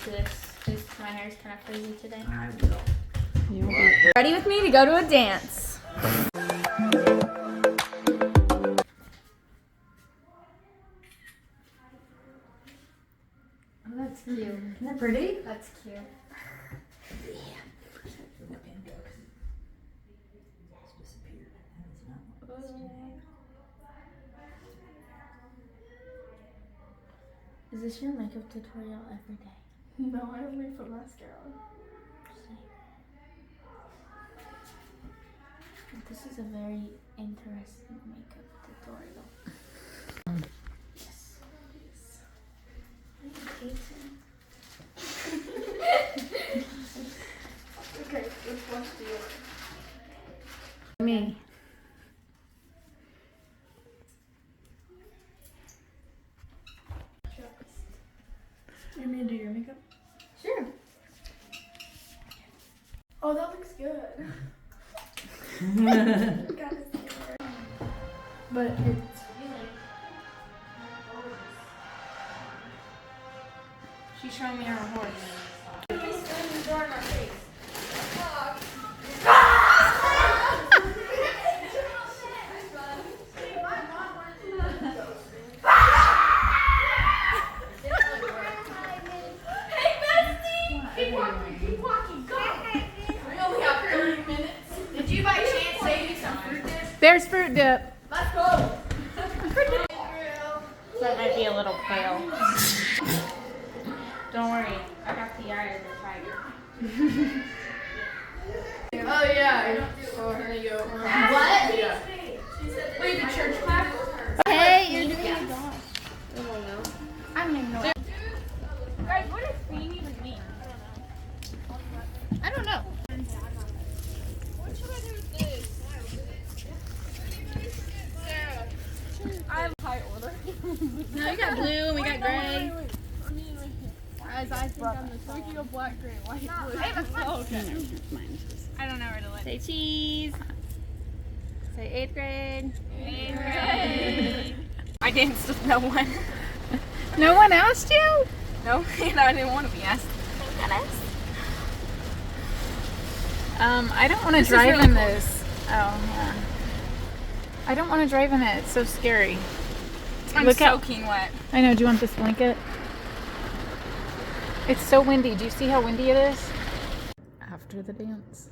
to this because my hair is kind of frizzy today. I will. Ready with me to go to a dance? Oh, that's cute. Isn't that pretty? That's cute. Yeah. Where'd that pen go? It's disappeared. That is not what it's doing. Is this your makeup tutorial every day? No, I only put mascara on. This is a very interesting makeup tutorial. Yes. Okay, which one do you want? Me. You want me to do your makeup? Sure. Oh, that looks good. Got it. But it's She's showing me her horse. keep walking, go! We only have 30 minutes. Did you by chance save me some fruit dip? There's fruit dip. Let's go! That might be a little pale. Don't worry, I got the eye of the tiger. Oh yeah. Oh, here you go. What? Yeah. Wait, the church clap? Hey, you're doing a dog. I don't even know. Guys, what does bean even mean? I don't know. What should I do with this? I have high order. No, we got blue and we got gray. As I think I'm the so we can go black, gray, white, blue. Oh, okay. I don't know where to look. Say cheese. Say 8th grade. 8th grade. I danced with no one. No one asked you? No, I didn't want to be asked. Thank goodness. I don't want to drive really in cool. this. Oh, yeah. I don't want to drive in it. It's so scary. I'm Look out. soaking wet. I know. Do you want this blanket? It's so windy. Do you see how windy it is? After the dance.